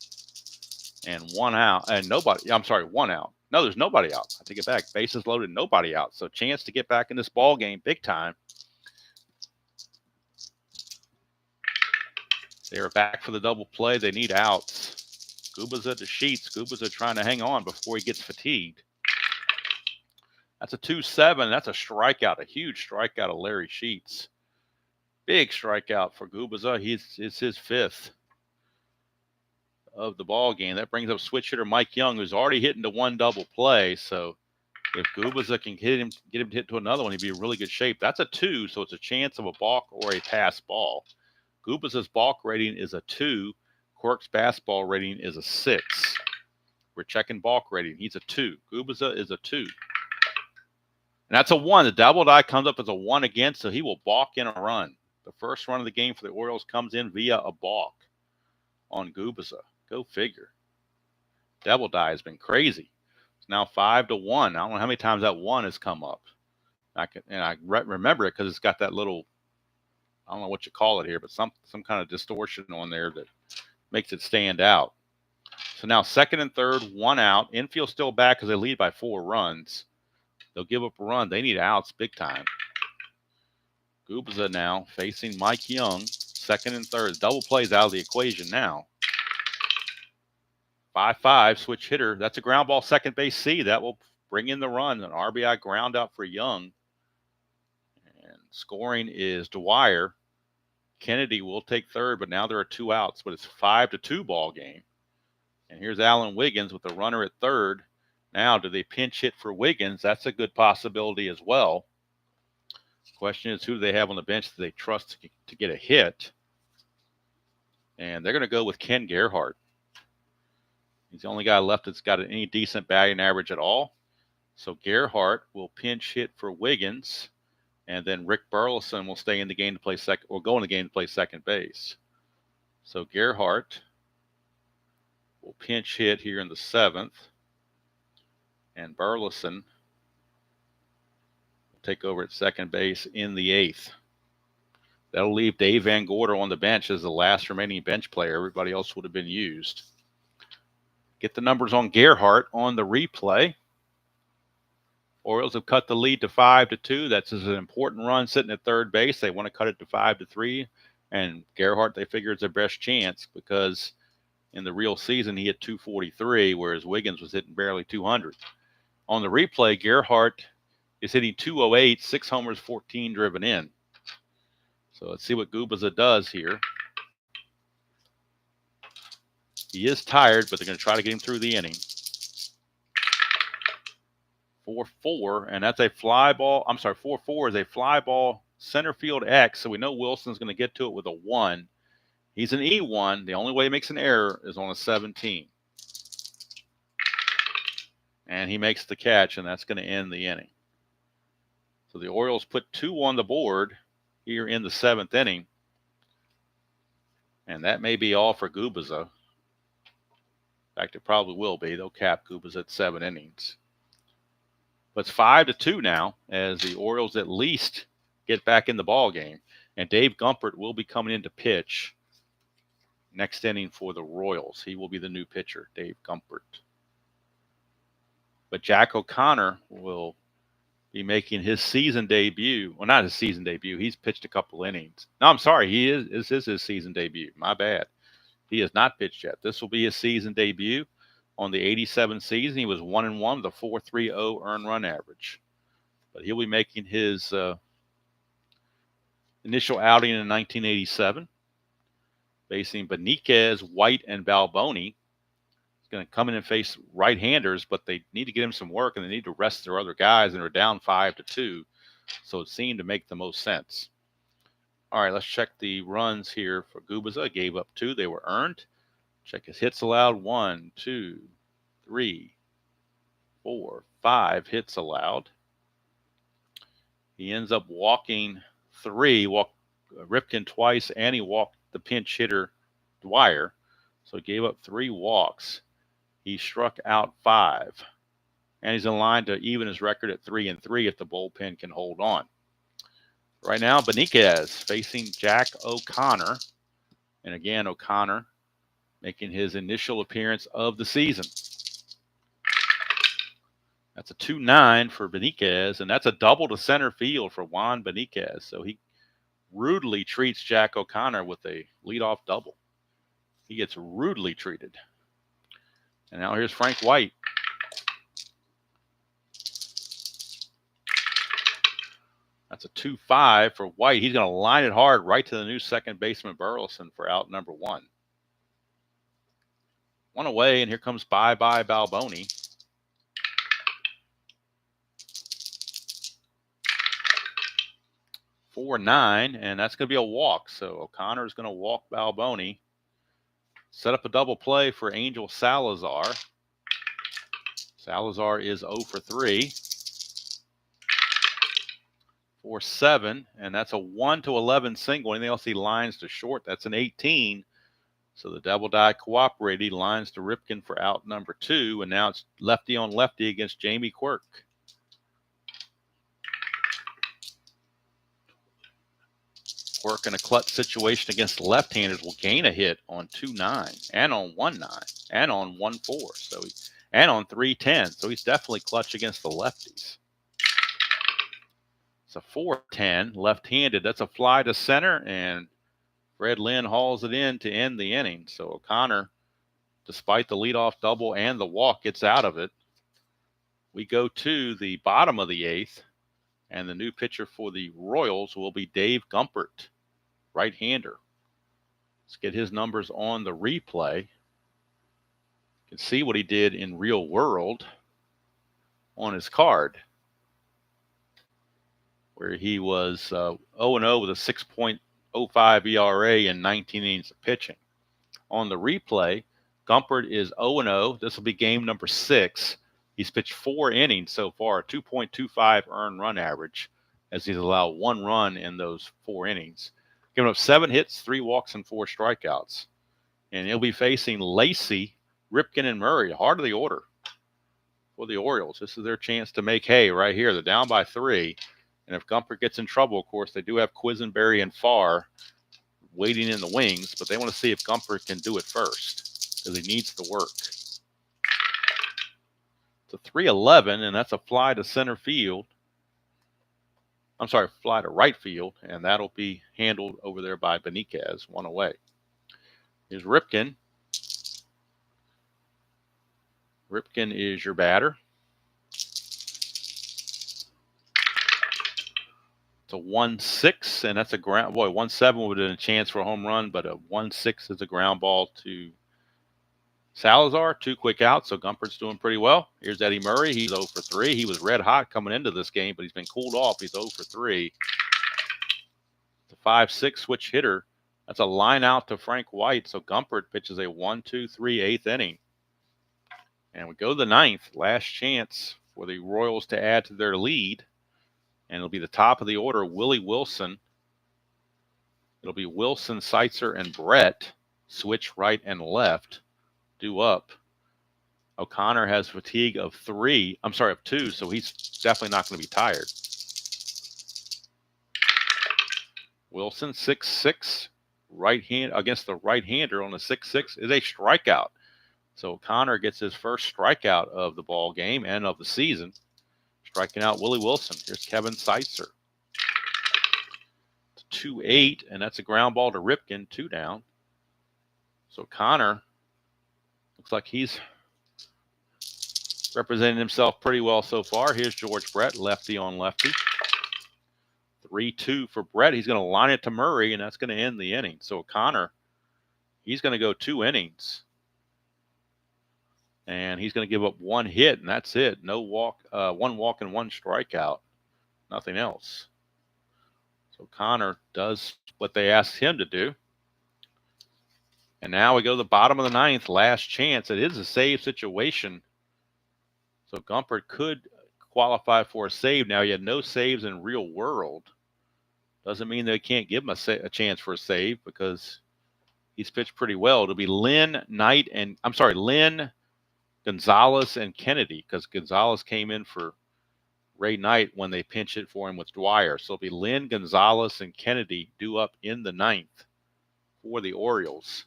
and 1 out. And nobody, I'm sorry, 1 out. No, there's nobody out. I take it back. Bases loaded, nobody out. So chance to get back in this ball game big time. They are back for the double play. They need outs. Gubicza to Sheets. Gubicza trying to hang on before he gets fatigued. That's a 2-7. That's a strikeout, a huge strikeout of Larry Sheets. Big strikeout for Gubicza. It's his 5th of the ball game. That brings up switch hitter Mike Young, who's already hitting the 1 double play. So if Gubicza can get him to hit to another one, he'd be in really good shape. That's a 2, so it's a chance of a balk or a pass ball. Gubicza's balk rating is a 2. Quirk's basketball rating is a 6. We're checking balk rating. He's a 2. Gubicza is a 2. And that's a 1. The double die comes up as a 1 again, so he will balk in a run. The first run of the game for the Orioles comes in via a balk on Gubicza. Go figure. Double die has been crazy. It's now 5-1. I don't know how many times that 1 has come up. I remember it because it's got that little, I don't know what you call it here, but some kind of distortion on there that makes it stand out. So now second and third, 1 out. Infield still back because they lead by 4 runs. They'll give up a run. They need outs big time. Gubicza now facing Mike Young. Second and third. Double plays out of the equation now. 5-5, switch hitter. That's a ground ball, second base C. That will bring in the run. An RBI ground out for Young. And scoring is Dwyer. Kennedy will take third, but now there are 2 outs. But it's 5-2 ball game. And here's Alan Wiggins with the runner at third. Now, do they pinch hit for Wiggins? That's a good possibility as well. Question is, who do they have on the bench that they trust to get a hit? And they're going to go with Ken Gerhardt. He's the only guy left that's got any decent batting average at all. So Gerhardt will pinch hit for Wiggins, and then Rick Burleson will stay in the game to play second, or go in the game to play second base. So Gerhardt will pinch hit here in the 7th, and Burleson will take over at second base in the 8th. That'll leave Dave Van Gorder on the bench as the last remaining bench player. Everybody else would have been used. Get the numbers on Gerhardt on the replay. Orioles have cut the lead to 5-2. That's an important run sitting at third base. They want to cut it to 5-3. And Gerhardt, they figure, is their best chance because in the real season, he hit 243, whereas Wiggins was hitting barely 200. On the replay, Gerhardt is hitting 208, 6 homers, 14 driven in. So let's see what Gubicza does here. He is tired, but they're going to try to get him through the inning. 4-4, and that's a fly ball. I'm sorry, 4-4 is a fly ball center field X, so we know Wilson's going to get to it with a 1. He's an E1. The only way he makes an error is on a 17. And he makes the catch, and that's going to end the inning. So the Orioles put 2 on the board here in the 7th inning. And that may be all for Gubicza. In fact, it probably will be. They'll cap Gubicza at 7 innings. But it's 5-2 now as the Orioles at least get back in the ball game. And Dave Gumpert will be coming in to pitch next inning for the Royals. He will be the new pitcher, Dave Gumpert. But Jack O'Connor will be making his season debut. Well, not his season debut. He's pitched a couple innings. No, I'm sorry. This is his season debut. My bad. He has not pitched yet. This will be his season debut. On the 87 season, he was 1-1 with a 4.30 earned run average. But he'll be making his initial outing in 1987, facing Beniquez, White, and Balboni. He's going to come in and face right-handers, but they need to get him some work, and they need to rest their other guys, and they're down 5-2. So it seemed to make the most sense. All right, let's check the runs here for Gubicza. Gave up 2. They were earned. Check his hits allowed. 1, 2, 3, 4, 5 hits allowed. He ends up walking 3, walked Ripken twice, and he walked the pinch hitter Dwyer. So he gave up 3 walks. He struck out 5. And he's in line to even his record at 3-3 if the bullpen can hold on. Right now, Beniquez facing Jack O'Connor. And again, O'Connor making his initial appearance of the season. That's a 2-9 for Beniquez, and that's a double to center field for Juan Beniquez. So he rudely treats Jack O'Connor with a leadoff double. He gets rudely treated. And now here's Frank White. That's a 2-5 for White. He's going to line it hard right to the new second baseman Burleson for out number 1. 1 away, and here comes bye-bye Balboni. For 9, and that's going to be a walk. So O'Connor is going to walk Balboni. Set up a double play for Angel Salazar. Salazar is 0 for 3. For 7, and that's a 1-11 single. Anything else he lines to short, that's an 18. So the double die cooperated. He lines to Ripken for out number 2, and now it's lefty on lefty against Jamie Quirk. Quirk in a clutch situation against left-handers will gain a hit on 2-9 and on 1-9 and on 1-4. And on 3-10. So he's definitely clutch against the lefties. It's a 4-10 left-handed. That's a fly to center, and Fred Lynn hauls it in to end the inning. So O'Connor, despite the leadoff double and the walk, gets out of it. We go to the bottom of the 8th. And the new pitcher for the Royals will be Dave Gumpert, right-hander. Let's get his numbers on the replay. You can see what he did in real world on his card, where he was 0-0 with a 6.05 ERA in 19 innings of pitching. On the replay, Gumpert is 0-0. This will be game number 6. He's pitched 4 innings so far, 2.25 earned run average, as he's allowed 1 run in those 4 innings. Giving up 7 hits, 3 walks, and 4 strikeouts. And he'll be facing Lacey, Ripken, and Murray, heart of the order for the Orioles. This is their chance to make hay right here. They're down by 3. And if Gumpert gets in trouble, of course, they do have Quisenberry and Farr waiting in the wings, but they want to see if Gumpert can do it first because he needs the work. It's a 3-11, and that's a fly to center field. I'm sorry, fly to right field, and that'll be handled over there by Beniquez, 1 away. Here's Ripken. Ripken is your batter. It's a 1-6, and that's a ground. Boy, 1-7 would have been a chance for a home run, but a 1-6 is a ground ball to Salazar. 2 quick outs, so Gumpert's doing pretty well. Here's Eddie Murray. He's 0 for 3. He was red hot coming into this game, but he's been cooled off. He's 0 for 3. It's a 5-6 switch hitter. That's a line out to Frank White, so Gumpert pitches a 1-2-3 8th inning. And we go to the 9th. Last chance for the Royals to add to their lead. And it'll be the top of the order, Willie Wilson. It'll be Wilson, Seitzer, and Brett. Switch right and left. Due up. O'Connor has fatigue of 2, so he's definitely not going to be tired. Wilson, 6-6. Right hand against the right-hander on a 6-6 is a strikeout. So O'Connor gets his first strikeout of the ball game and of the season. Striking out Willie Wilson. Here's Kevin Seitzer. 2-8, and that's a ground ball to Ripken, 2 down. So Connor looks like he's representing himself pretty well so far. Here's George Brett, lefty on lefty. 3-2 for Brett. He's going to line it to Murray, and that's going to end the inning. So Connor, he's going to go 2 innings. And he's going to give up 1 hit, and that's it. No walk, 1 walk and 1 strikeout. Nothing else. So Connor does what they asked him to do. And now we go to the bottom of the 9th, last chance. It is a save situation. So Gumpert could qualify for a save. Now, he had no saves in real world. Doesn't mean they can't give him a chance for a save because he's pitched pretty well. It'll be Lynn, Gonzalez, and Kennedy, because Gonzalez came in for Ray Knight when they pinch hit for him with Dwyer. So it'll be Lynn, Gonzalez, and Kennedy due up in the 9th for the Orioles.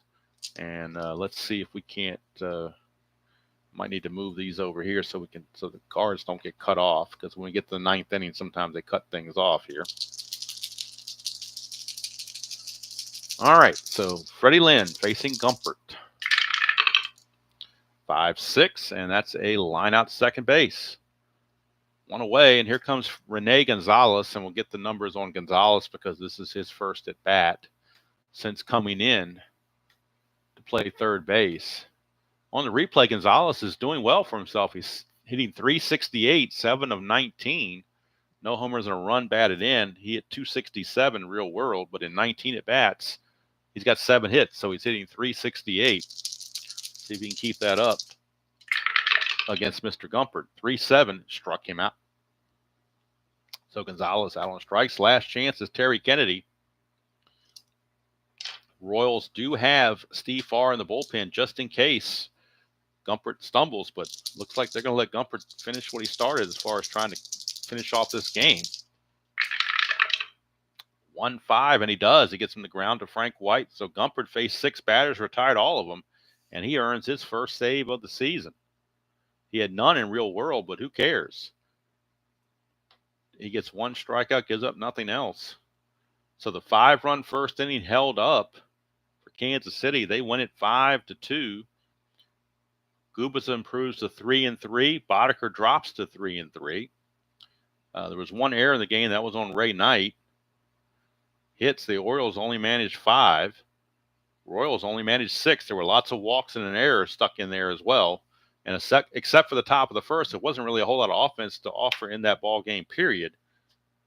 And let's see if we can't. Might need to move these over here so the cards don't get cut off, because when we get to the 9th inning, sometimes they cut things off here. All right, so Freddie Lynn facing Gumpert. 5-6, and that's a line out to second base. 1 away, and here comes Rene Gonzalez, and we'll get the numbers on Gonzalez because this is his first at bat since coming in to play third base. On the replay, Gonzalez is doing well for himself. He's hitting .368, 7 of 19. No homers and a run batted in. He hit .267 real world, but in 19 at bats, he's got 7 hits, so he's hitting .368. See if he can keep that up against Mr. Gumpert. 3-7 struck him out. So Gonzalez out on strikes. Last chance is Terry Kennedy. Royals do have Steve Farr in the bullpen just in case Gumpert stumbles, but looks like they're going to let Gumpert finish what he started as far as trying to finish off this game. 1-5, and he does. He gets him the ground to Frank White. So Gumpert faced 6 batters, retired all of them, and he earns his first save of the season. He had none in real world, but who cares? He gets 1 strikeout, gives up nothing else. So the 5-run first inning held up for Kansas City. They win it 5-2. Gubicza improves to 3-3. Boddicker drops to 3-3. There was 1 error in the game. That was on Ray Knight. Hits, the Orioles only managed 5. Royals only managed 6. There were lots of walks and an error stuck in there as well. And except for the top of the first, it wasn't really a whole lot of offense to offer in that ball game, period.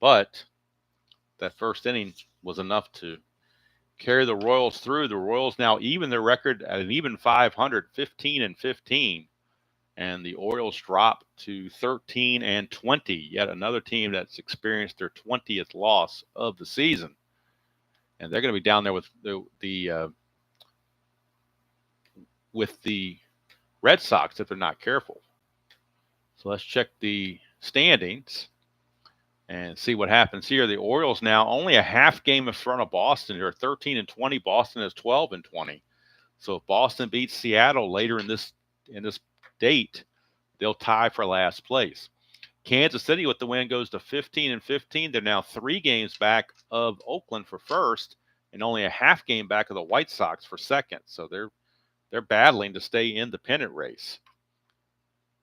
But that first inning was enough to carry the Royals through. The Royals now even their record at an even 500, 15-15. And the Orioles drop to 13-20. Yet another team that's experienced their 20th loss of the season. And they're going to be down there with the Red Sox if they're not careful. So let's check the standings and see what happens here. The Orioles now only a half game in front of Boston. They're 13-20. Boston is 12-20. So if Boston beats Seattle later in this date, they'll tie for last place. Kansas City with the win goes to 15-15. They're now 3 games back of Oakland for first and only a half game back of the White Sox for second. So they're battling to stay in the pennant race,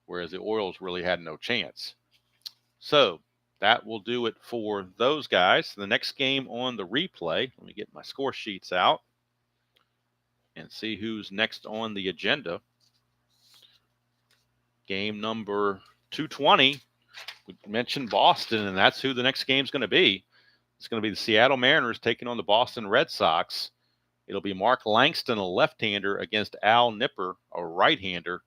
whereas the Orioles really had no chance. So that will do it for those guys. The next game on the replay, let me get my score sheets out and see who's next on the agenda. Game number 220, we mentioned Boston, and that's who the next game's going to be. It's going to be the Seattle Mariners taking on the Boston Red Sox. It'll be Mark Langston, a left-hander, against Al Nipper, a right-hander.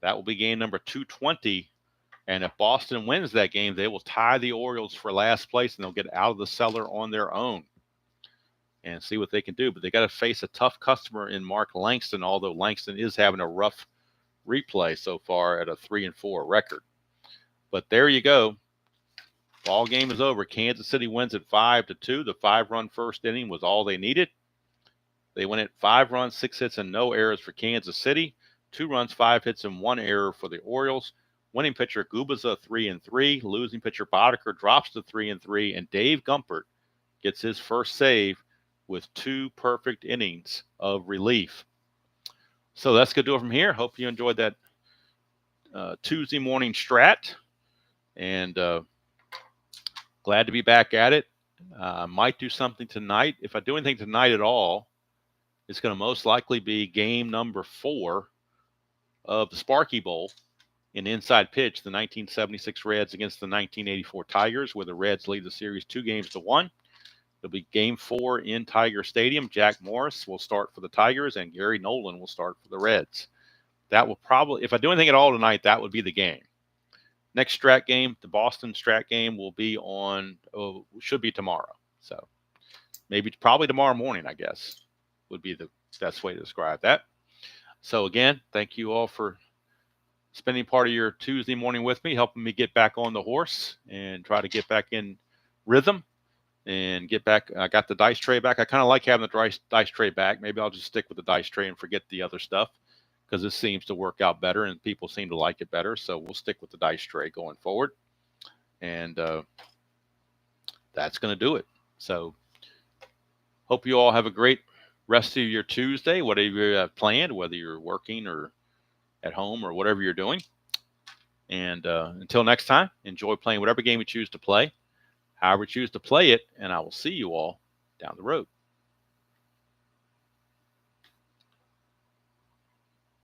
That will be game number 220. And if Boston wins that game, they will tie the Orioles for last place, and they'll get out of the cellar on their own and see what they can do. But they got to face a tough customer in Mark Langston, although Langston is having a rough replay so far at a 3-4 record. But there you go. Ball game is over. Kansas City wins at 5-2. The 5-run first inning was all they needed. They went at 5 runs, 6 hits, and no errors for Kansas City. 2 runs, 5 hits, and 1 error for the Orioles. Winning pitcher Gubicza 3-3. Losing pitcher Boddicker drops to 3-3, and Dave Gumpert gets his first save with 2 perfect innings of relief. So that's going to do it from here. Hope you enjoyed that Tuesday morning strat, and glad to be back at it. I might do something tonight. If I do anything tonight at all, it's going to most likely be game number 4 of the Sparky Bowl in inside pitch, the 1976 Reds against the 1984 Tigers, where the Reds lead the series 2-1. It'll be game 4 in Tiger Stadium. Jack Morris will start for the Tigers, and Gary Nolan will start for the Reds. That will probably, if I do anything at all tonight, that would be the game. Next strat game, the Boston strat game, will be should be tomorrow. So probably tomorrow morning, I guess, would be the best way to describe that. So again, thank you all for spending part of your Tuesday morning with me, helping me get back on the horse and try to get back in rhythm and get back. I got the dice tray back. I kind of like having the dice tray back. Maybe I'll just stick with the dice tray and forget the other stuff, because this seems to work out better and people seem to like it better. So we'll stick with the dice tray going forward. And that's going to do it. So hope you all have a great rest of your Tuesday, whatever you have planned, whether you're working or at home or whatever you're doing. And until next time, enjoy playing whatever game you choose to play, however you choose to play it, and I will see you all down the road.